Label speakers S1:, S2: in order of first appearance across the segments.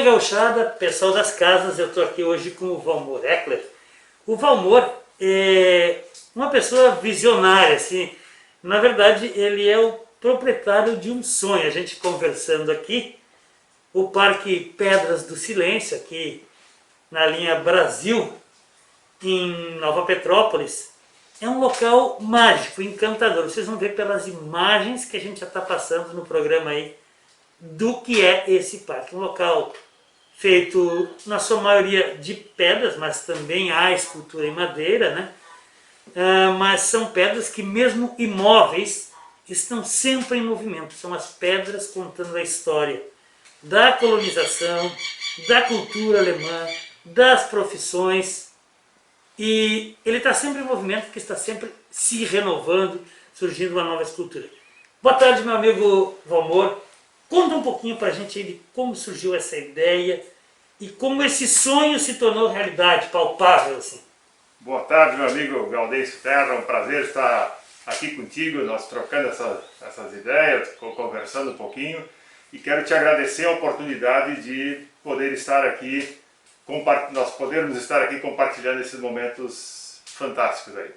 S1: bem, gauchada, pessoal das casas, eu estou aqui hoje com o Valmor Eckler. O Valmor é uma pessoa visionária, assim. Na verdade, ele é o proprietário de um sonho. A gente conversando aqui, o Parque Pedras do Silêncio, aqui na linha Brasil, em Nova Petrópolis, é um local mágico, encantador. Vocês vão ver pelas imagens que a gente já está passando no programa aí, do que é esse parque. Um local feito, na sua maioria, de pedras, mas também há escultura em madeira, né? Mas são pedras que, mesmo imóveis, estão sempre em movimento. São as pedras contando a história da colonização, da cultura alemã, das profissões. E ele está sempre em movimento, porque está sempre se renovando, surgindo uma nova escultura. Boa tarde, meu amigo Valmor. Conta um pouquinho para a gente aí de como surgiu essa ideia e como esse sonho se tornou realidade, palpável assim.
S2: Boa tarde, meu amigo Gaudêncio Terra, é um prazer estar aqui contigo, nós trocando essas ideias, conversando um pouquinho, e quero te agradecer a oportunidade de poder estar aqui, nós podermos estar aqui compartilhando esses momentos fantásticos aí.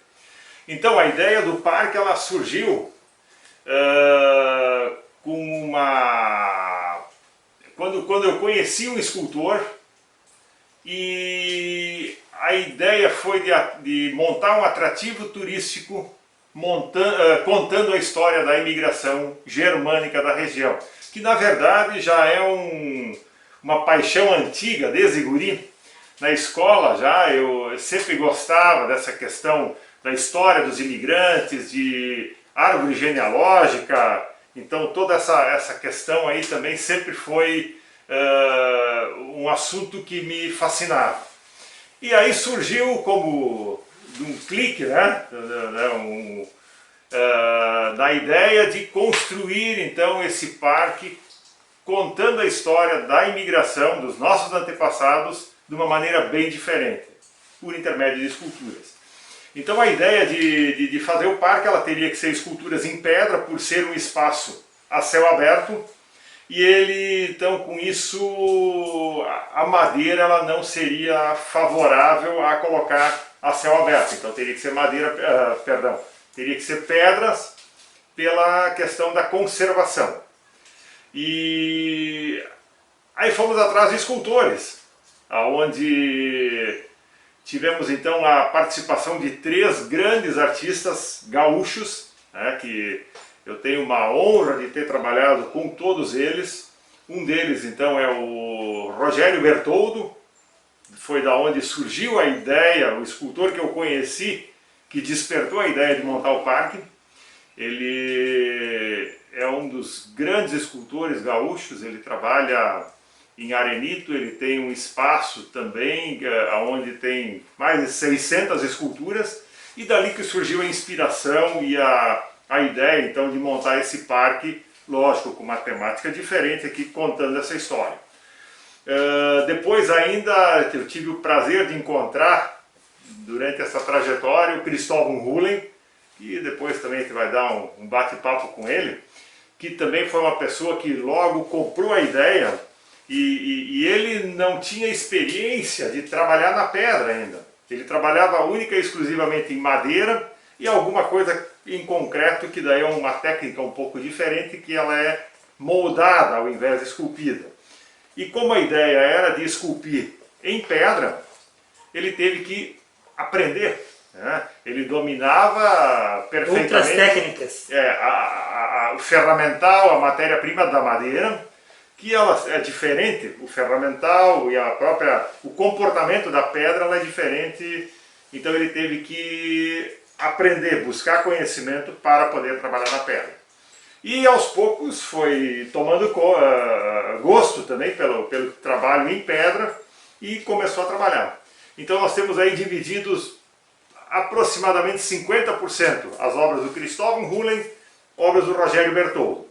S2: Então a ideia do parque ela surgiu com quando eu conheci um escultor, e a ideia foi de montar um atrativo turístico contando a história da imigração germânica da região, que na verdade já é uma paixão antiga, desde guri. Na escola eu sempre gostava dessa questão da história dos imigrantes, de árvore genealógica. Então toda essa questão aí também sempre foi um assunto que me fascinava. E aí surgiu como de um clique, né, da ideia de construir então esse parque contando a história da imigração dos nossos antepassados de uma maneira bem diferente, por intermédio de esculturas. Então a ideia de fazer o parque ela teria que ser esculturas em pedra, por ser um espaço a céu aberto, e ele, então, com isso, a madeira ela não seria favorável a colocar a céu aberto. Então teria que ser teria que ser pedras pela questão da conservação. E aí fomos atrás de escultores, onde tivemos então a participação de 3 grandes artistas gaúchos, né, que eu tenho uma honra de ter trabalhado com todos eles. Um deles então é o Rogério Bertoldo, foi da onde surgiu a ideia, o escultor que eu conheci, que despertou a ideia de montar o parque. Ele é um dos grandes escultores gaúchos, ele trabalha em Arenito, ele tem um espaço também, onde tem mais de 600 esculturas, e dali que surgiu a inspiração e a ideia então de montar esse parque, lógico, com uma temática diferente aqui, contando essa história. Depois ainda eu tive o prazer de encontrar, durante essa trajetória, o Cristóvão Hullen, que depois também a gente vai dar um bate-papo com ele, que também foi uma pessoa que logo comprou a ideia, e ele não tinha experiência de trabalhar na pedra ainda. Ele trabalhava única e exclusivamente em madeira e alguma coisa em concreto, que daí é uma técnica um pouco diferente, que ela é moldada ao invés de esculpida. E como a ideia era de esculpir em pedra, ele teve que aprender, né? Ele dominava perfeitamente
S1: outras técnicas.
S2: O ferramental, a matéria-prima da madeira, que ela é diferente, o ferramental e o comportamento da pedra ela é diferente, então ele teve que aprender, buscar conhecimento para poder trabalhar na pedra. E aos poucos foi tomando gosto também pelo trabalho em pedra e começou a trabalhar. Então nós temos aí divididos aproximadamente 50% as obras do Cristóvão Hullen, obras do Rogério Bertoldo.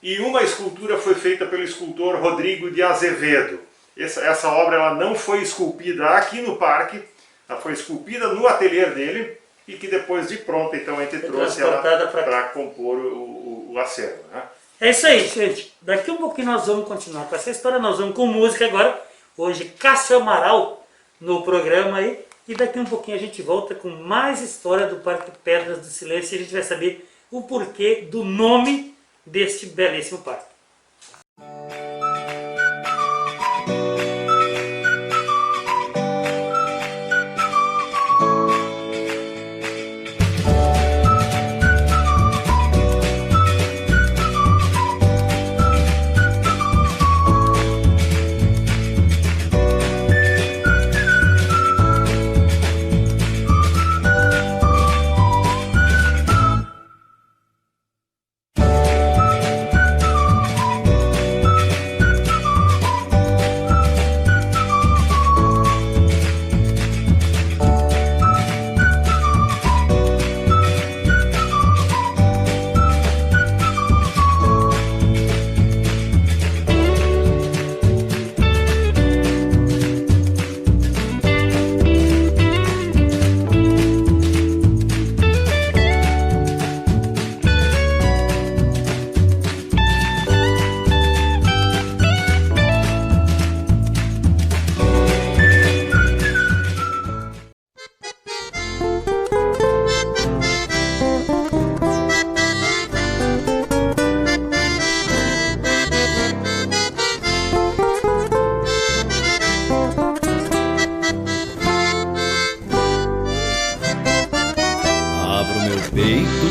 S2: E uma escultura foi feita pelo escultor Rodrigo de Azevedo. Essa obra ela não foi esculpida aqui no parque, ela foi esculpida no ateliê dele, e que depois de pronta então a gente trouxe ela para compor o acervo, né?
S1: É isso aí, gente. Daqui um pouquinho nós vamos continuar com essa história. Nós vamos com música agora. Hoje, Cássio Amaral no programa aí. E daqui um pouquinho a gente volta com mais história do Parque Pedras do Silêncio. E a gente vai saber o porquê do nome deste belíssimo parque.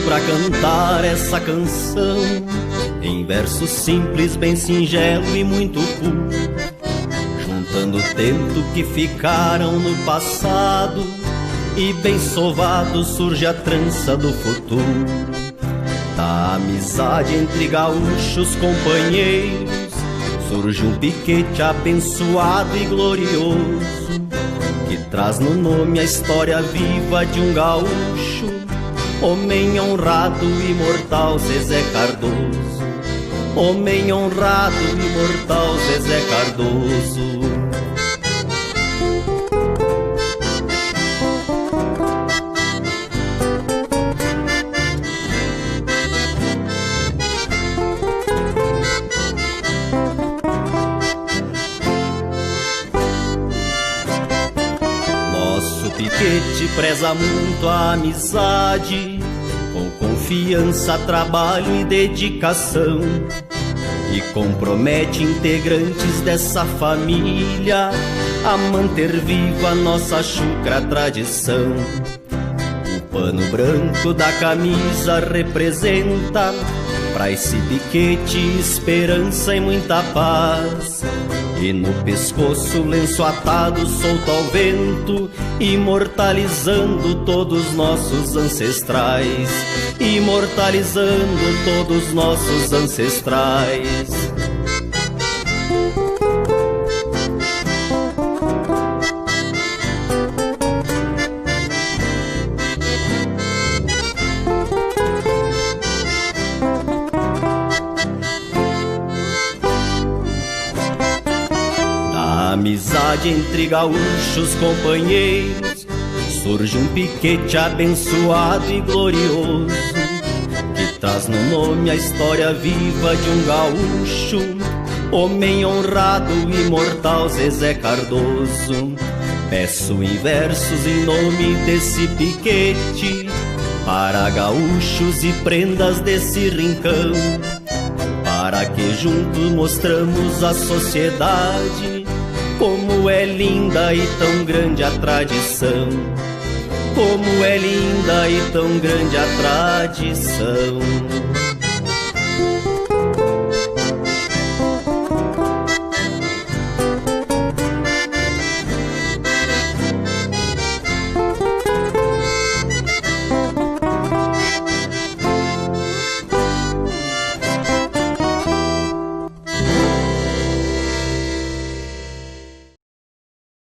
S3: Pra cantar essa canção em versos simples, bem singelo e muito puro, juntando o tempo que ficaram no passado e bem sovado surge a trança do futuro. Da amizade entre gaúchos companheiros surge um piquete abençoado e glorioso, que traz no nome a história viva de um gaúcho, homem honrado, imortal Zezé Cardoso. Homem honrado, imortal Zezé Cardoso. Nosso piquete preza muito a amizade, com confiança, trabalho e dedicação, e compromete integrantes dessa família a manter viva a nossa chucra tradição. O pano branco da camisa representa pra esse piquete esperança e muita paz, e no pescoço lenço atado solto ao vento, imortalizando todos nossos ancestrais, imortalizando todos nossos ancestrais. Amizade entre gaúchos companheiros surge um piquete abençoado e glorioso, que traz no nome a história viva de um gaúcho, homem honrado, imortal Zezé Cardoso. Peço em versos em nome desse piquete para gaúchos e prendas desse rincão, para que juntos mostramos à sociedade como é linda e tão grande a tradição, como é linda e tão grande a tradição.